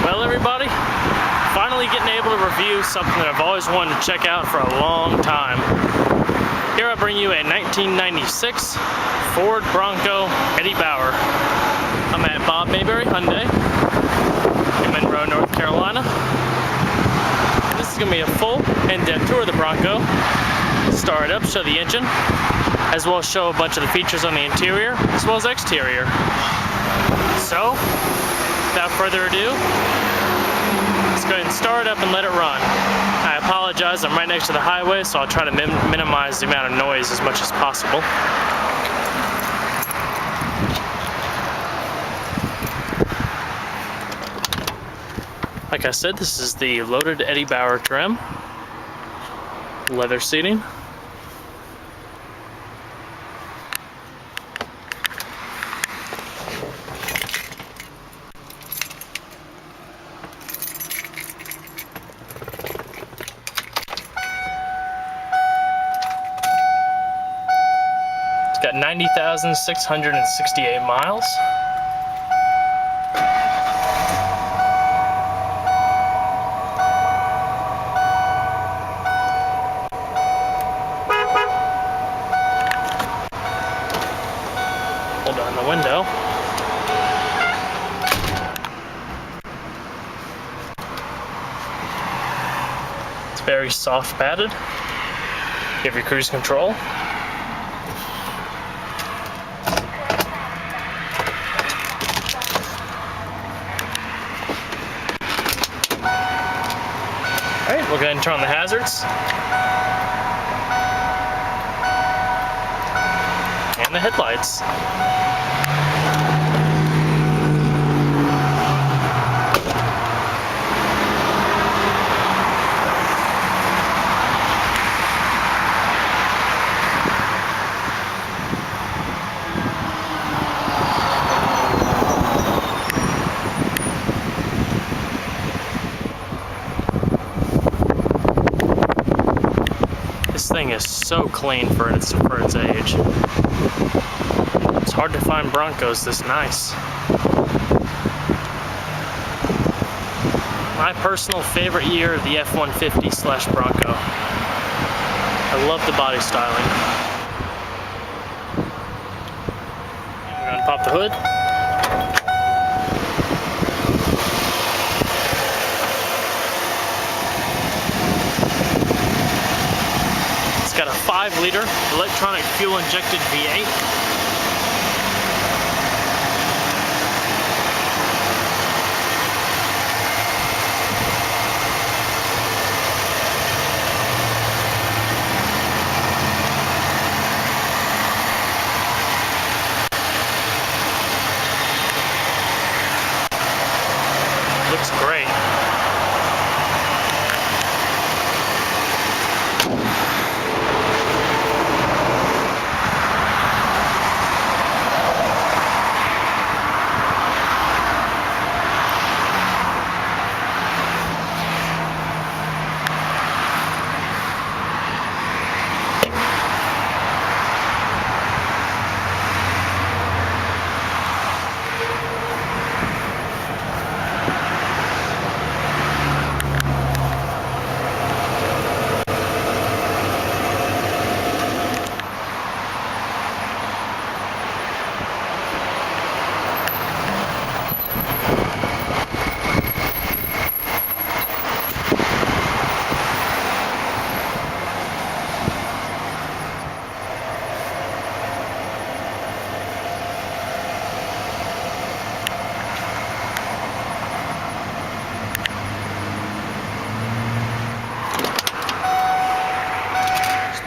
Well, everybody, finally getting able to review something that I've always wanted to check out for a long time. Here I bring you a 1996 Ford Bronco Eddie Bauer. I'm at Bob Mayberry Hyundai in Monroe, North Carolina. This is going to be a full in-depth tour of the Bronco. Start it up, show the engine, as well as show a bunch of the features on the interior, as well as exterior. So, without further ado, let's go ahead and start it up and let it run. I apologize, I'm right next to the highway, so I'll try to minimize the amount of noise as much as possible. Like I said, this is the loaded Eddie Bauer trim. Leather seating. It's got 90,668 miles. Hold on the window. It's very soft padded. You have your cruise control. Alright, we'll go ahead and turn on the hazards. And the headlights. This thing is so clean for its age. It's hard to find Broncos this nice. My personal favorite year of the F-150 / Bronco. I love the body styling. We're going to pop the hood. It's got a 5-liter electronic fuel-injected V8. Looks great.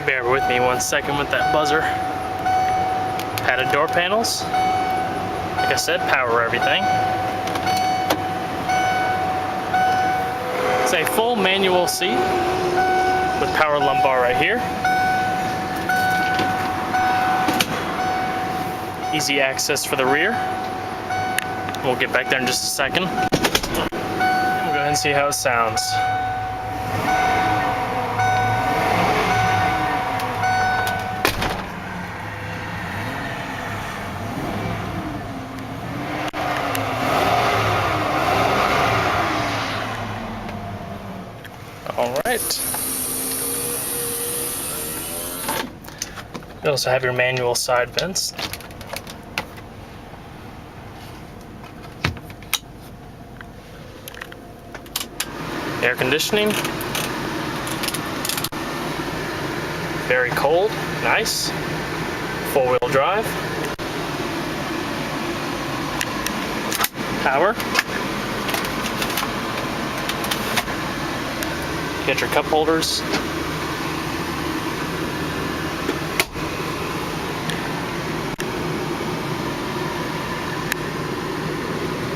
Bear with me 1 second with that buzzer. Padded door panels. Like I said, power everything. It's a full manual seat with power lumbar right here. Easy access for the rear. We'll get back there in just a second. And we'll go ahead and see how it sounds. right. You also have your manual side vents. Air conditioning. Very cold, nice. Four-wheel drive. Power. You got your cup holders.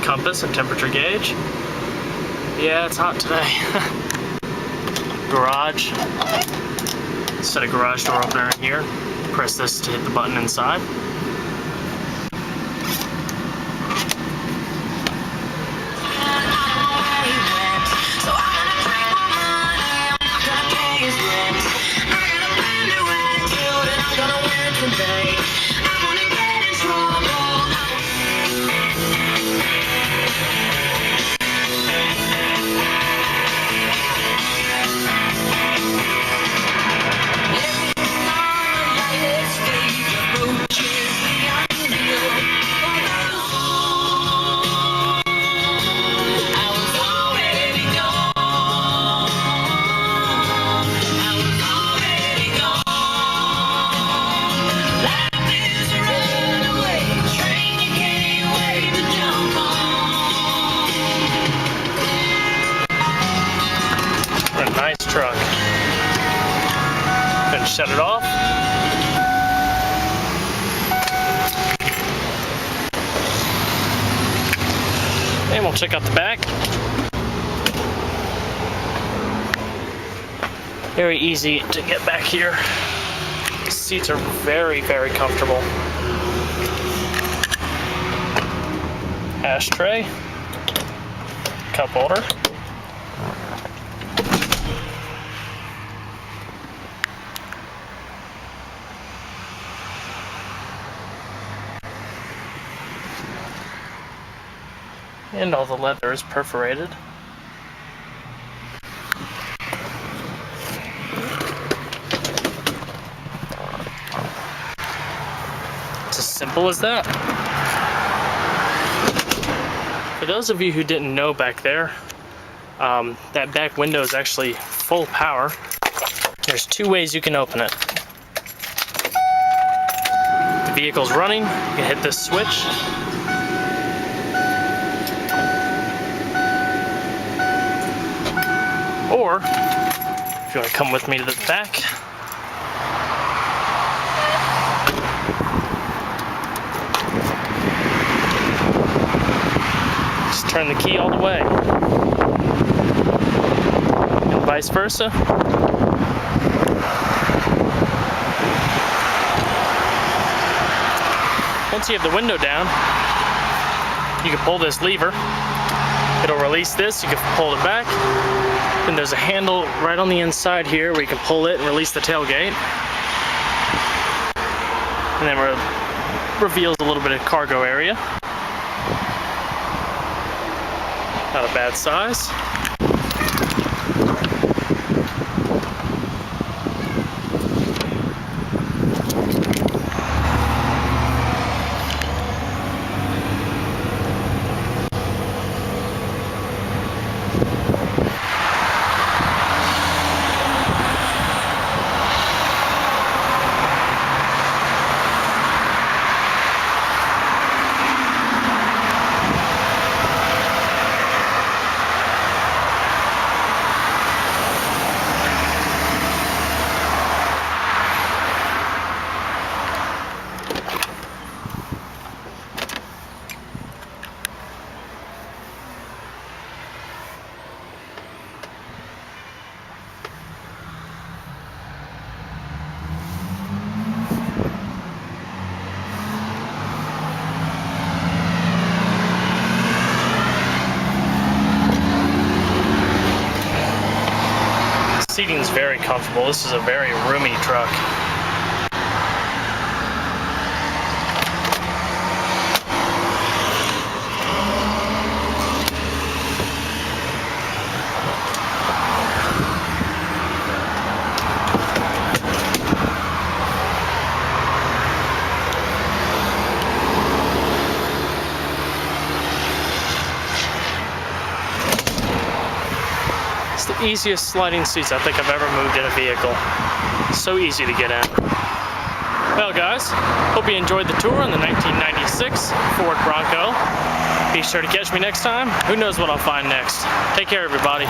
Compass and temperature gauge. Yeah, it's hot today. Garage. Set a garage door opener in here. Press this to hit the button inside. Nice truck. Then shut it off. And we'll check out the back. Very easy to get back here. The seats are very, very comfortable. Ashtray. Cup holder. And all the leather is perforated. It's as simple as that. For those of you who didn't know back there, that back window is actually full power. There's two ways you can open it. The vehicle's running, you can hit this switch. Or, if you want to come with me to the back, just turn the key all the way. And vice versa. Once you have the window down, you can pull this lever. It'll release this, you can pull it back. Then there's a handle right on the inside here where you can pull it and release the tailgate. And then reveals a little bit of cargo area. Not a bad size. Seating is very comfortable. This is a very roomy truck. the easiest sliding seats I think I've ever moved in a vehicle. So easy to get in. Well guys, hope you enjoyed the tour on the 1996 Ford Bronco. Be sure to catch me next time. Who knows what I'll find next. Take care everybody.